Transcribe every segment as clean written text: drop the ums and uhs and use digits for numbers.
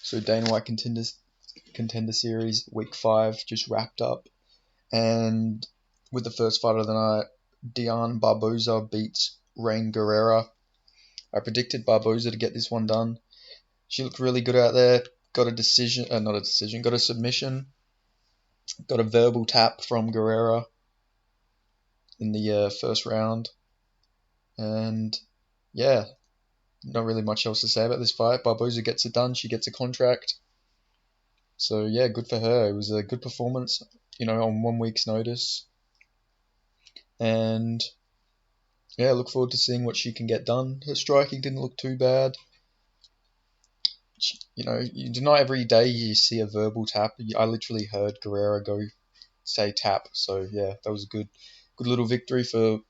So Dana White Contender Series Week 5 just wrapped up, and with the first fight of the night, Diane Barboza beats Rain Guerrera. I predicted Barboza to get this one done. She looked really good out there. Got a decision, not a decision, got a submission. Got a verbal tap from Guerrera in the first round. And yeah, not really much else to say about this fight. Barboza gets it done. She gets a contract. So yeah, good for her. It was a good performance, on 1 week's notice. And yeah, look forward to seeing what she can get done. Her striking didn't look too bad. You do not every day you see a verbal tap. I literally heard Guerrera go say tap. So yeah, that was a good little victory for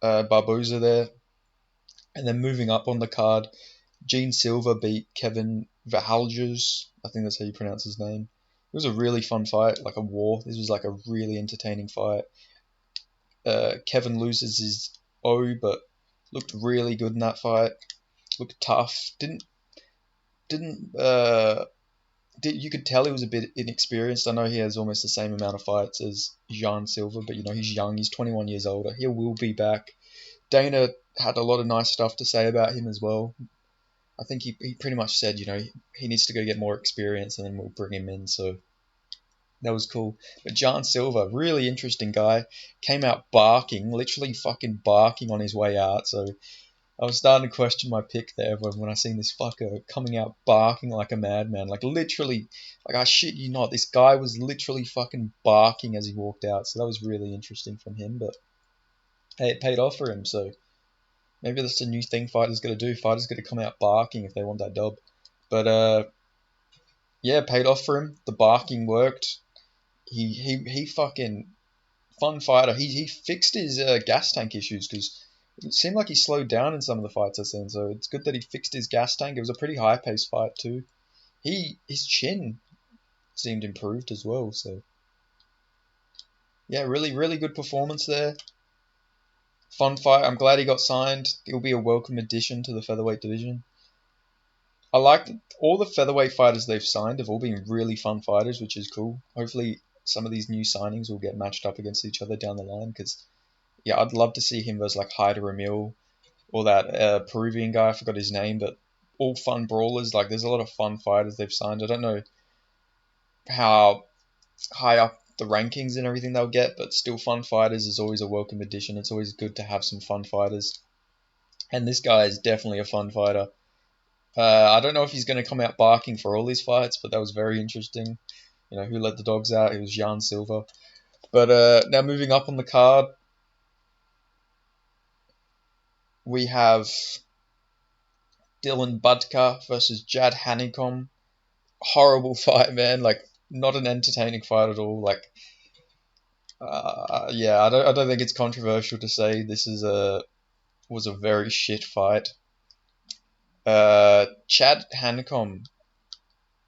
Barboza there. And then moving up on the card, Gene Silva beat Kevin Verhalges. I think that's how you pronounce his name. It was a really fun fight, like a war. This was like a really entertaining fight. Kevin loses his O, but looked really good in that fight. Looked tough. You could tell he was a bit inexperienced. I know he has almost the same amount of fights as Jean Silva, but he's young. He's 21 years older. He will be back. Dana had a lot of nice stuff to say about him as well. I think he pretty much said, he needs to go get more experience and then we'll bring him in. So that was cool. But Jean Silva, really interesting guy, came out barking, literally fucking barking on his way out. So I was starting to question my pick there when I seen this fucker coming out barking like a madman. Like literally, like I shit you not, this guy was literally fucking barking as he walked out. So that was really interesting from him. But hey, it paid off for him. So maybe that's a new thing fighters got to do. Fighters got to come out barking if they want that dub. But yeah, it paid off for him. The barking worked. He fucking fun fighter. He fixed his gas tank issues because it seemed like he slowed down in some of the fights I've seen. So it's good that he fixed his gas tank. It was a pretty high paced fight too. His chin seemed improved as well. So yeah, really good performance there. Fun fight. I'm glad he got signed. It'll be a welcome addition to the featherweight division. I like all the featherweight fighters they've signed have all been really fun fighters, which is cool. Hopefully some of these new signings will get matched up against each other down the line because, yeah, I'd love to see him versus like Haider Emil or that Peruvian guy. I forgot his name, but all fun brawlers. Like there's a lot of fun fighters they've signed. I don't know how high up the rankings and everything they'll get, but still fun fighters is always a welcome addition. It's always good to have some fun fighters. And this guy is definitely a fun fighter. I don't know if he's going to come out barking for all these fights, but that was very interesting. Who let the dogs out? It was Jan Silva. But now moving up on the card, we have Dylan Budka versus Jad Hanicom. Horrible fight, man. Like, not an entertaining fight at all. Like, yeah, I don't think it's controversial to say this was a very shit fight. Chad Hanicom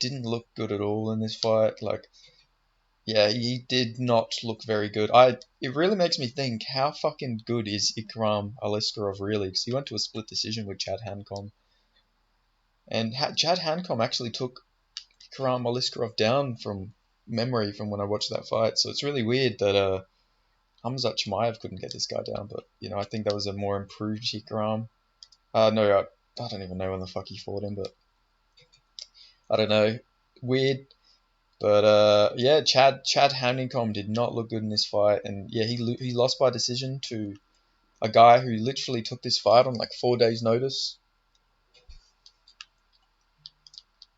didn't look good at all in this fight. Like, yeah, he did not look very good. It really makes me think, how fucking good is Ikram Aliskerov really? Because he went to a split decision with Chad Hancom. And Chad Hancom actually took Ikram Aliskerov down from memory from when I watched that fight. So it's really weird that Hamzat Chimaev couldn't get this guy down. But, I think that was a more improved Ikram. No, I don't even know when the fuck he fought him, but I don't know. Weird. But yeah, Chad Hanicom did not look good in this fight, and yeah, he lost by decision to a guy who literally took this fight on like 4 days' notice.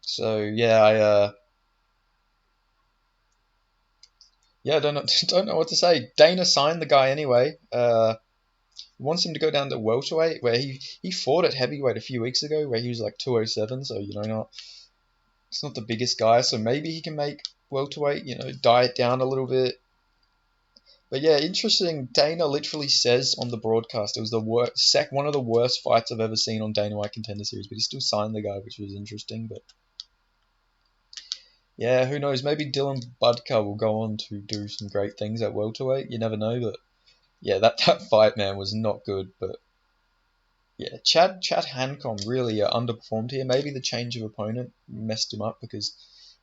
So yeah, I don't know what to say. Dana signed the guy anyway. Wants him to go down to welterweight, where he fought at heavyweight a few weeks ago, where he was like 207. So it's not the biggest guy, so maybe he can make welterweight, diet down a little bit. But yeah, interesting. Dana literally says on the broadcast it was one of the worst fights I've ever seen on Dana White Contender Series, but he still signed the guy, which was interesting. But yeah, who knows? Maybe Dylan Budka will go on to do some great things at welterweight. You never know. But yeah, that fight, man, was not good. But Yeah, Chad Hancom really underperformed here. Maybe the change of opponent messed him up because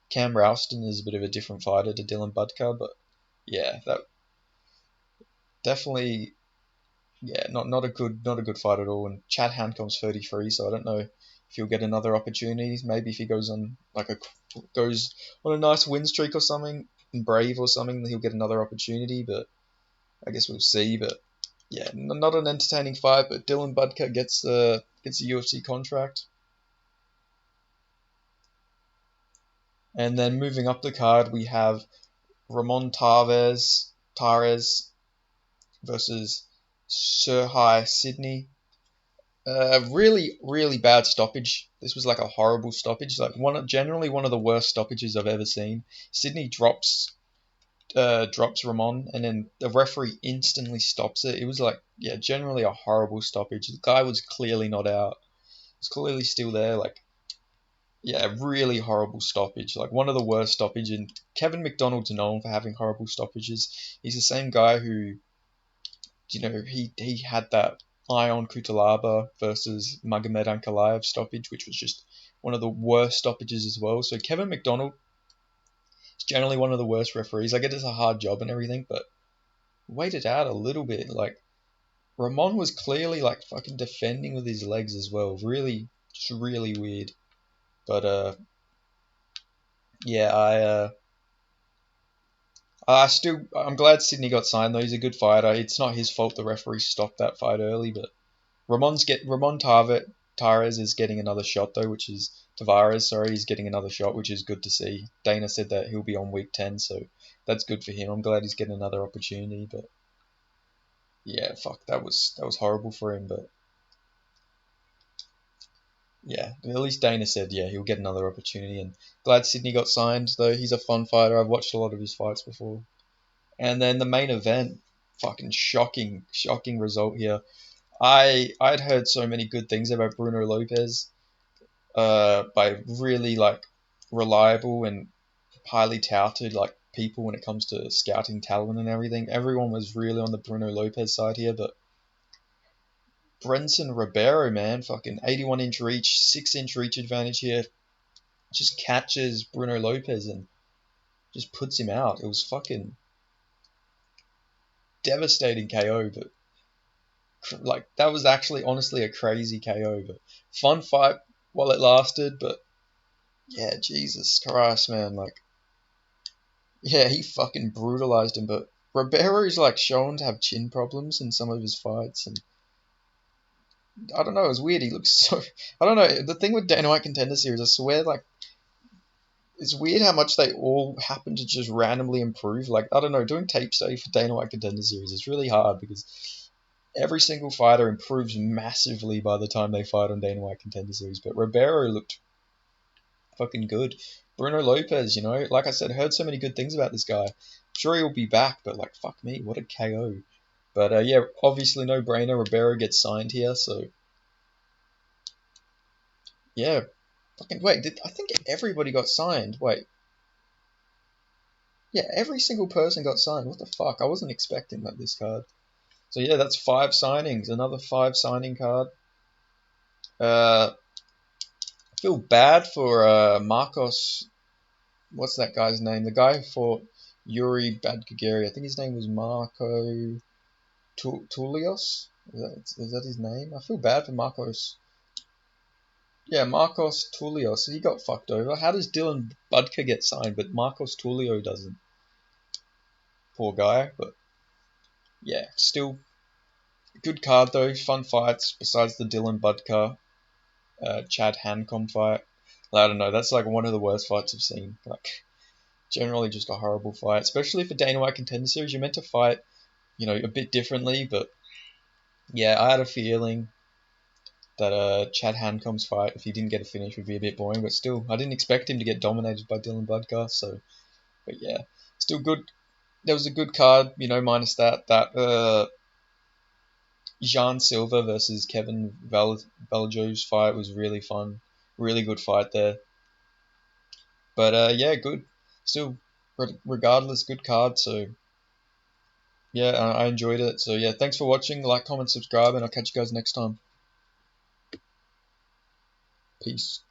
Cam Ralston is a bit of a different fighter to Dylan Budka, but yeah, that definitely not a good fight at all. And Chad Hancom's 33, so I don't know if he'll get another opportunity. Maybe if he goes on a nice win streak or something, and Brave or something, he'll get another opportunity. But I guess we'll see. But yeah, not an entertaining fight. But Dylan Budka gets a UFC contract. And then moving up the card, we have Ramon Tares versus Serhai Sydney. Really, really bad stoppage. This was like a horrible stoppage. Like generally one of the worst stoppages I've ever seen. Sydney drops Ramon, and then the referee instantly stops it. It was like, yeah, generally a horrible stoppage. The guy was clearly not out. He was clearly still there. Like, yeah, really horrible stoppage. Like one of the worst stoppage. And Kevin McDonald's known for having horrible stoppages. He's the same guy who, he had that Ion Kutalaba versus Magomed Ankalaev stoppage, which was just one of the worst stoppages as well. So Kevin McDonald is generally one of the worst referees. I get it's a hard job and everything, but wait it out a little bit. Like Ramon was clearly like fucking defending with his legs as well. Really, just really weird. But yeah, I'm glad Sydney got signed though. He's a good fighter. It's not his fault the referee stopped that fight early, but Ramon Tavares is getting another shot though, which is Tavares. Sorry, he's getting another shot, which is good to see. Dana said that he'll be on week 10, so that's good for him. I'm glad he's getting another opportunity. But yeah, fuck, that was horrible for him. But yeah, at least Dana said yeah he'll get another opportunity. And glad Sydney got signed though. He's a fun fighter. I've watched a lot of his fights before. And then the main event, fucking shocking result here. I'd heard so many good things about Bruno Lopez, by really like reliable and highly touted like people when it comes to scouting talent and everything. Everyone was really on the Bruno Lopez side here, but Brenson Ribeiro, man, fucking 81-inch reach, 6-inch reach advantage here, just catches Bruno Lopez and just puts him out. It was fucking devastating KO, but like that was actually honestly a crazy KO, but fun fight while it lasted. But yeah, Jesus Christ, man, like yeah, he fucking brutalized him. But Ribeiro is like shown to have chin problems in some of his fights, and I don't know, it was weird. He looks so. I don't know. The thing with Dana White Contender Series, I swear, like it's weird how much they all happen to just randomly improve. Like I don't know, doing tape study for Dana White Contender Series is really hard because every single fighter improves massively by the time they fight on Dana White Contender Series. But Ribeiro looked fucking good. Bruno Lopez, like I said, heard so many good things about this guy. Sure he'll be back, but like fuck me, what a KO. But yeah, obviously no brainer. Ribeiro gets signed here, so yeah. Fucking wait, I think everybody got signed? Wait, yeah, every single person got signed. What the fuck? I wasn't expecting that this card. So yeah, that's 5 signings. Another 5 signing card. I feel bad for Marcos. What's that guy's name? The guy who fought Yuri Badgageri. I think his name was Marco Tulios. Is that his name? I feel bad for Marcos. Yeah, Marcos Tulios. He got fucked over. How does Dylan Budka get signed, but Marcos Tulio doesn't? Poor guy. But yeah, still good card though. Fun fights besides the Dylan Budka, Chad Hancom fight. I don't know. That's like one of the worst fights I've seen. Like generally just a horrible fight, especially for Dana White Contender Series. You're meant to fight, a bit differently, but yeah, I had a feeling that Chad Hancom's fight, if he didn't get a finish, would be a bit boring. But still, I didn't expect him to get dominated by Dylan Budka. So, but yeah, still good. There was a good card, minus that Jean Silva versus Kevin Valjo's fight was really fun, really good fight there. But yeah, good. Still, regardless, good card. So yeah, I enjoyed it. So yeah, thanks for watching. Like, comment, subscribe, and I'll catch you guys next time. Peace.